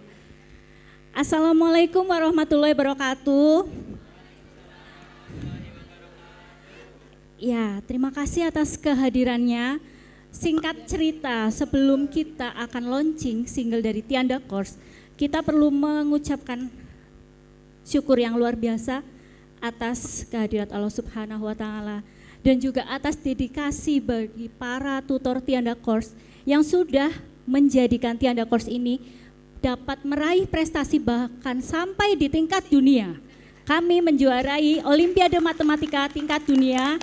Assalamualaikum warahmatullahi wabarakatuh. Ya, terima kasih atas kehadirannya. Singkat cerita, sebelum kita akan launching single dari Tianda Course, kita perlu mengucapkan syukur yang luar biasa atas kehadirat Allah Subhanahu wa Ta'ala dan juga atas dedikasi bagi para tutor Tianda Course yang sudah menjadikan Tianda Course ini dapat meraih prestasi bahkan sampai di tingkat dunia. Kami menjuarai Olimpiade Matematika tingkat dunia,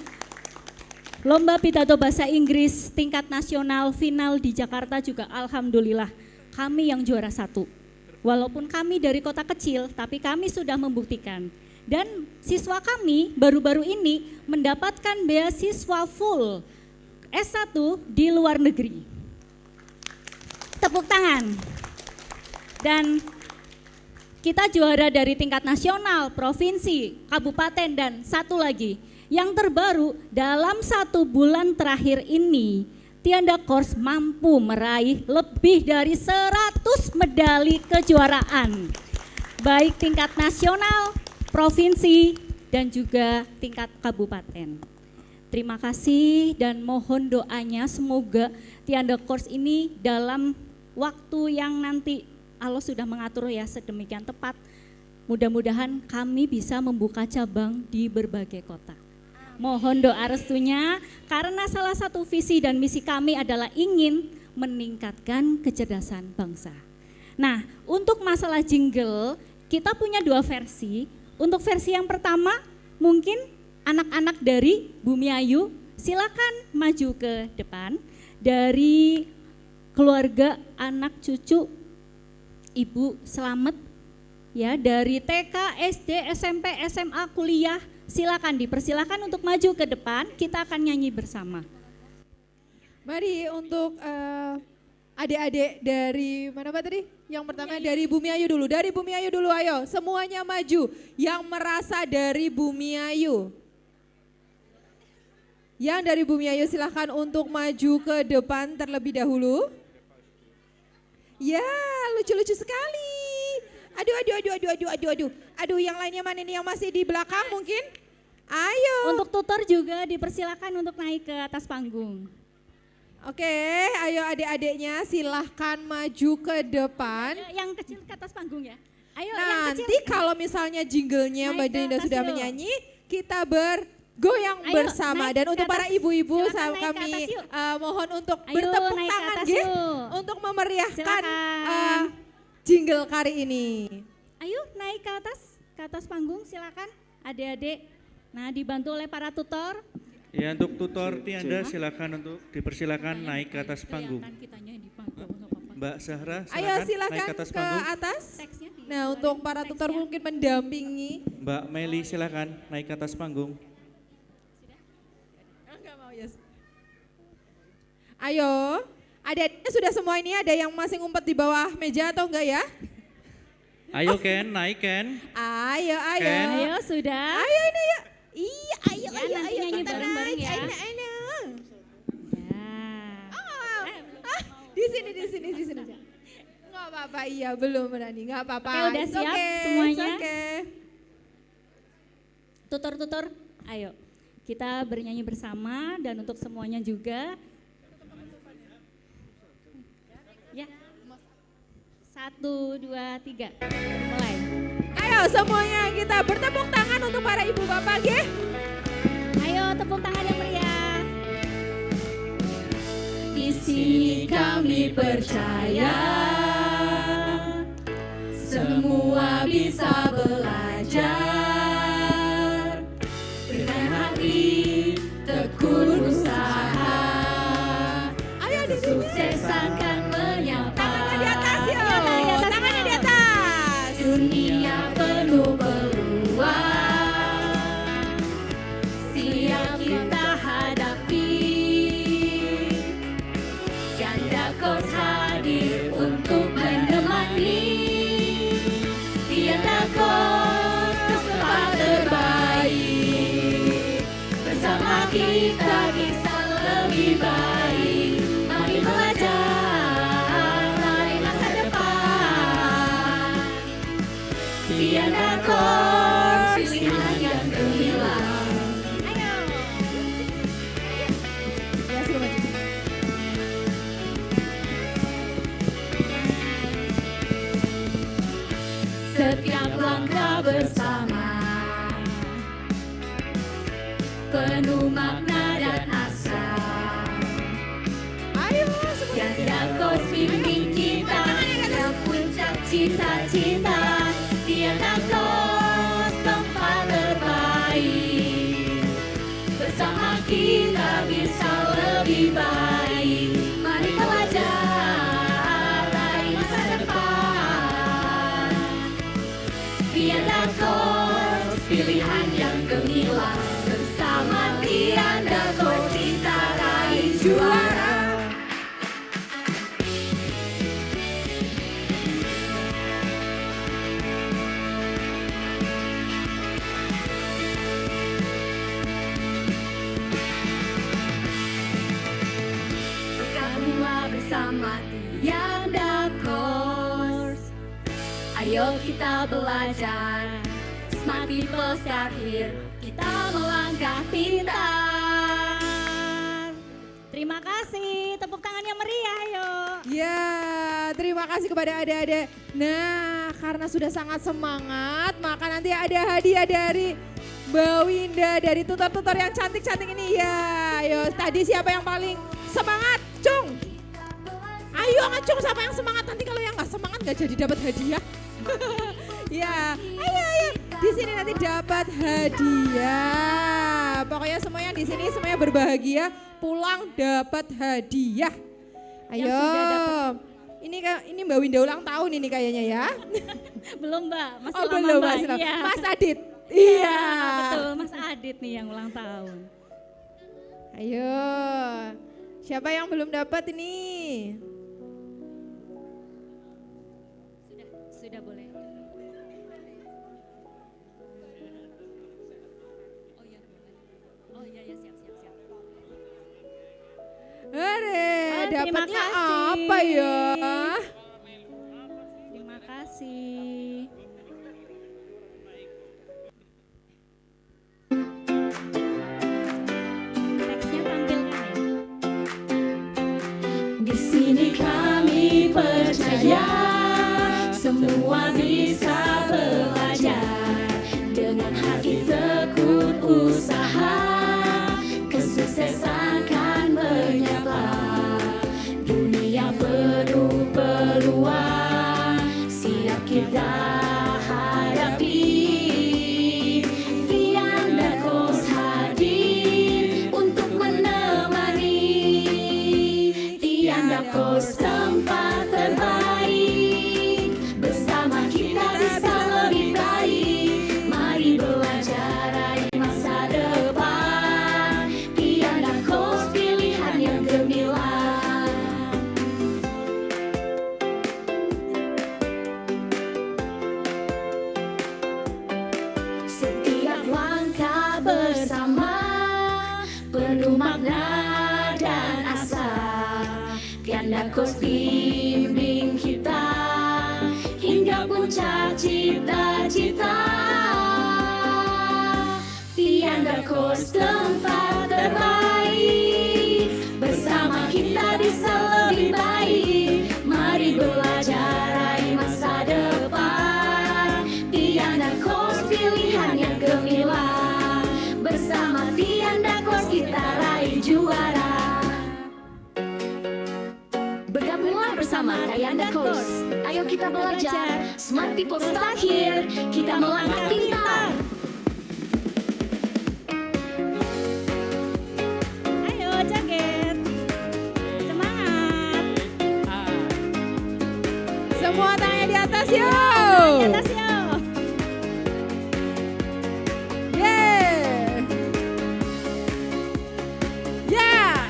Lomba Pidato Bahasa Inggris tingkat nasional final di Jakarta juga alhamdulillah kami yang juara 1. Walaupun kami dari kota kecil, tapi kami sudah membuktikan. Dan siswa kami baru-baru ini mendapatkan beasiswa full S1 di luar negeri. Tepuk tangan. Dan kita juara dari tingkat nasional, provinsi, kabupaten, dan satu lagi. Yang terbaru dalam 1 bulan terakhir ini, Tianda Course mampu meraih lebih dari 100 medali kejuaraan. Baik tingkat nasional, provinsi, dan juga tingkat kabupaten. Terima kasih dan mohon doanya semoga Tianda Course ini dalam waktu yang nanti Allah sudah mengatur ya sedemikian tepat. Mudah-mudahan kami bisa membuka cabang di berbagai kota. Mohon doa restunya karena salah satu visi dan misi kami adalah ingin meningkatkan kecerdasan bangsa. Nah, untuk masalah jingle kita punya 2 versi. Untuk versi yang pertama mungkin anak-anak dari Bumi Ayu silakan maju ke depan. Dari keluarga anak cucu Ibu Selamet ya, dari TK, SD, SMP, SMA, kuliah, silakan dipersilakan untuk maju ke depan, kita akan nyanyi bersama. Mari untuk adik-adik dari mana Pak tadi? Yang pertama dari Bumi Ayu dulu, dari Bumi Ayu dulu ayo, semuanya maju. Yang merasa dari Bumi Ayu. Yang dari Bumi Ayu silahkan untuk maju ke depan terlebih dahulu. Ya, lucu-lucu sekali. Aduh, yang lainnya mana nih yang masih di belakang mungkin? Ayo. Untuk tutor juga dipersilakan untuk naik ke atas panggung. Oke, ayo adik-adiknya silahkan maju ke depan. Yang kecil ke atas panggung ya. Ayo Nanti yang kecil. kalau misalnya jinglenya Mbak Naik ke Dinda atas sudah yuk. menyanyi, kita bergoyang Ayo, bersama. naik Dan ke untuk para atas. ibu-ibu Silakan naik ke kami atas yuk. mohon untuk Ayo, bertepuk naik ke tangan atas ya, yuk. untuk memeriahkan Silakan. jingle kali ini. Ayo naik ke atas panggung silakan adik-adik. Nah dibantu oleh para tutor. Ya, untuk tutor Tianda silakan untuk dipersilakan naik ke atas panggung. Mbak Zahra Ayo silakan naik silakan ke atas ke panggung. atas. Teksnya di- Nah untuk para tutor mungkin mendampingi. Mbak Meli silakan naik ke atas panggung. Enggak mau, yes. Ayo, adik-adiknya sudah semua ini, ada yang masih ngumpet di bawah meja atau enggak ya? Ayo Ken, naik Ken. Ayo. Ken. Ayo sudah. Ayo ini ya. Iya, ayo, Ya, ayo, nanti ayo nyanyi kita bareng-bareng naik. ya. Ayo. Ya. Di sini. Enggak apa-apa, iya belum berani, enggak apa-apa. Oke, udah It's siap okay, semuanya? it's okay. Tutor-tutor, ayo kita bernyanyi bersama dan untuk semuanya juga. Ya. 1, 2, 3, mulai. Ayo semuanya kita bertepuk tangan untuk para ibu bapak, ya. Ayo tepuk tangan yang meriah. Di sini kami percaya semua bisa belajar dengan hati tekun usaha. Ayo di sini. Suksesan kan menyapa. Tangannya di atas yuk. Tangannya di atas. Dunia penuh peluang, siap kita hadapi. Tianda Course hadir untuk menemani. Tianda Course tempat terbaik. Bersama kita bisa lebih baik. Mari belajar dari masa depan. Tianda Course pilihan yang gemilang. Ayo. bersama, penuh makna dan asa. Ayo Tiada kos bimbing kita ke puncak cita-cita, tiada kos tempat terbaik. Bersama kita bisa lebih baik. Mari belajar dari masa depan. Tiada kos pilihan yang gemilang. Bersama tiada kos kita raih juara. Bergabunglah bersama tiada kos. Ayo kita belajar. Smart people start here. Kita melangkah pintar. Terima kasih, tepuk tangannya meriah yuk. Ya, terima kasih kepada adik-adik. Nah, karena sudah sangat semangat, maka nanti ada hadiah dari Mbak Winda dari tutor-tutor yang cantik-cantik ini ya. Ayo, tadi siapa yang paling semangat? Cung. Ayo ngacung siapa yang semangat, nanti kalau yang nggak semangat nggak jadi dapat hadiah. Ya, ayo. Di sini nanti dapat hadiah. Pokoknya semuanya di sini semuanya berbahagia, pulang dapat hadiah. Ayo. Yang sudah dapat. Ini Mbak Winda ulang tahun ini kayaknya ya. Belum Mbak, masih lama belum, Mbak. masih lama. Iya. Mas Adit. Iya. Betul, Mas Adit nih yang ulang tahun. Ayo. Siapa yang belum dapat ini? Sudah boleh. Oh iya ya, siap. Terima dapatnya kasih. apa ya? Terima kasih. Teksnya tampilkan ya. Di sini kami percaya semua bisa belajar dengan hati tekun usaha, kesuksesan kan menyapa. Dunia penuh peluang, siap kita hadapi. Tiada kos hadir untuk menemani. Tiada kos tempat terbaik. Bersama kita bisa lebih baik. Mari belajar raih masa depan. Tiada kos pilihan yang gemilang. Setiap langkah bersama penuh makna dan asa. Tiada kos bimbing kita hingga puncak cita-cita. Tiada kos tempat terbaik. Bersama kita bisa lebih baik. Mari belajar raih masa depan. Tiada kos pilihan yang gemilang. Bersama tiada kos kita raih juara. Bergabunglah bersama Tiada Kos. Ayo kita belajar. Smart people start here. Kita melangkah pintar. Ayo joget. Semangat. Semua tangannya di atas yuk. Di atas yuk. Yeah. Yeah.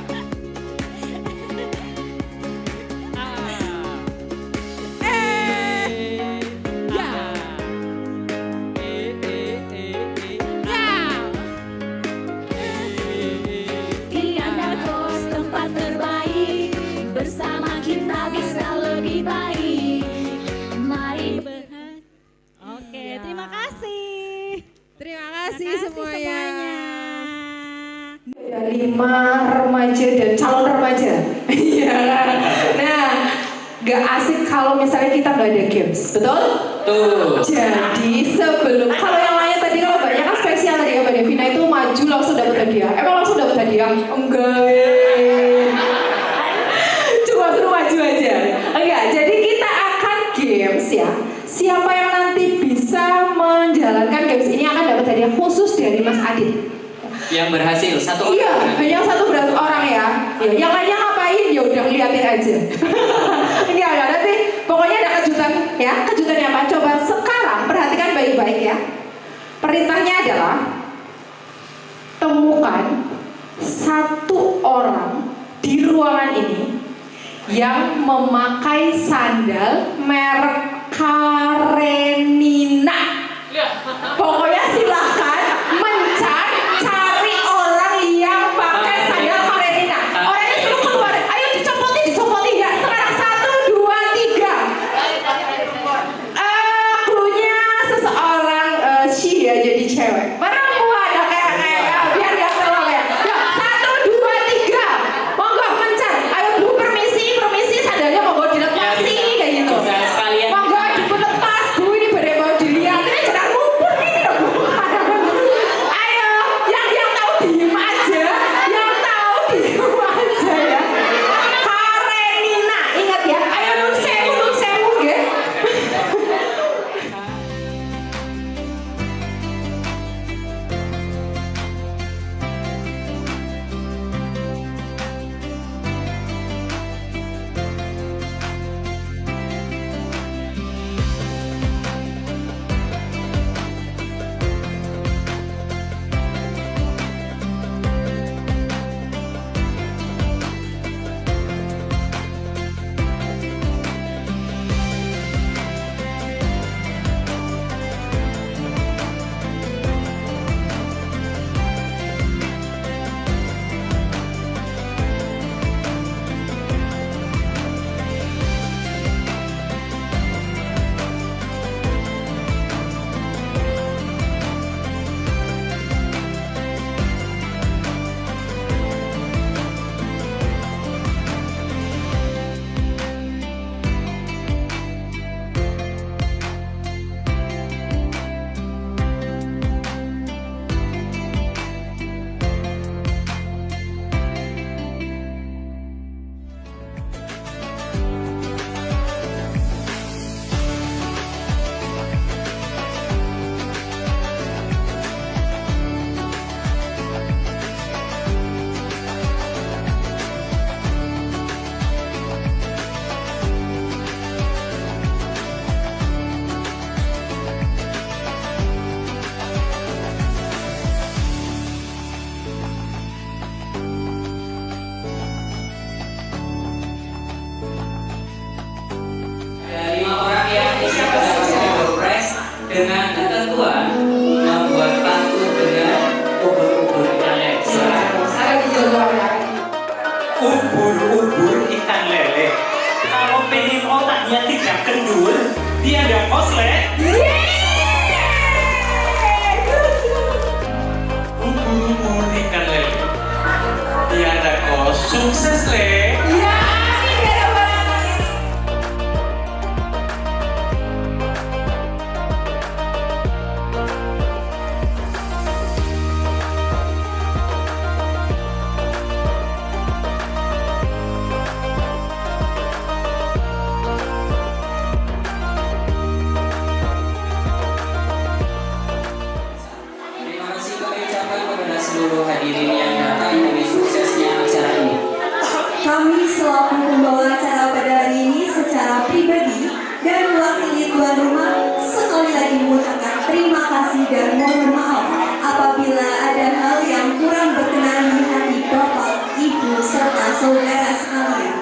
Tiada kos tempat terbaik. Bersama kita bisa lebih baik. Mari Oke, terima kasih. Terima kasih Terima kasih semuanya. Ada 5 remaja dan calon remaja. Iya. Nah, Gak asik kalau misalnya kita nggak ada games, betul? Tuh. Jadi sebelum, kalau yang lainnya tadi kalau banyak kan spesial tadi ya Mbak Devina itu maju langsung dapat hadiah. Emang langsung dapat hadiah? Enggak. Cuma suruh maju aja. Enggak. Jadi kita akan games ya. Siapa yang nanti bisa menjalankan games ini akan dapat hadiah khusus dari Mas Adit. Yang berhasil satu orang. Iya, hanya satu orang ya. Ya, yang lainnya ngapain? Ya udah liatin aja. Enggak, nanti pokoknya ada kejutan ya. Kejutannya apa? Coba sekarang perhatikan baik-baik ya. Perintahnya adalah temukan satu orang di ruangan ini yang memakai sandal merek Karenina. Pokoknya silahkan cari orang yang pakai sandal Karenina. Orangnya suruh keluar. Ayo dicopoti ya. Sekarang 1, 2, 3. Cluenya seseorang she ya, jadi cewek. Perempuan kayak biar dia tolong ya. Yuk, 1, 2, 3. Monggo mencar. Ayo Bu, permisi sandalnya monggo dilepasi kayak gitu. Monggo dilepas Bu, ini pada mau dilihat. Ini jangan ngumpul ini loh Bu. Ayo, yang tahu diem aja, ya. Karenina, ingat ya. Ayo nun sewu nggih. dengan ketentuan membuat pantun dengan ubur-ubur ikan lele. Ubur-ubur ikan lele. Kalau pengen otaknya tidak kendul, dia ada kosle. Ubur-ubur ikan lele. Dia ada kos sukses le. Seluruh hadirin yang datang demi suksesnya acara ini. Kami selaku pembawa acara pada hari ini secara pribadi dan mewakili tuan rumah sekali lagi mengucapkan terima kasih dan mohon maaf apabila ada hal yang kurang berkenan di hati Bapak, Ibu, serta saudara sekalian.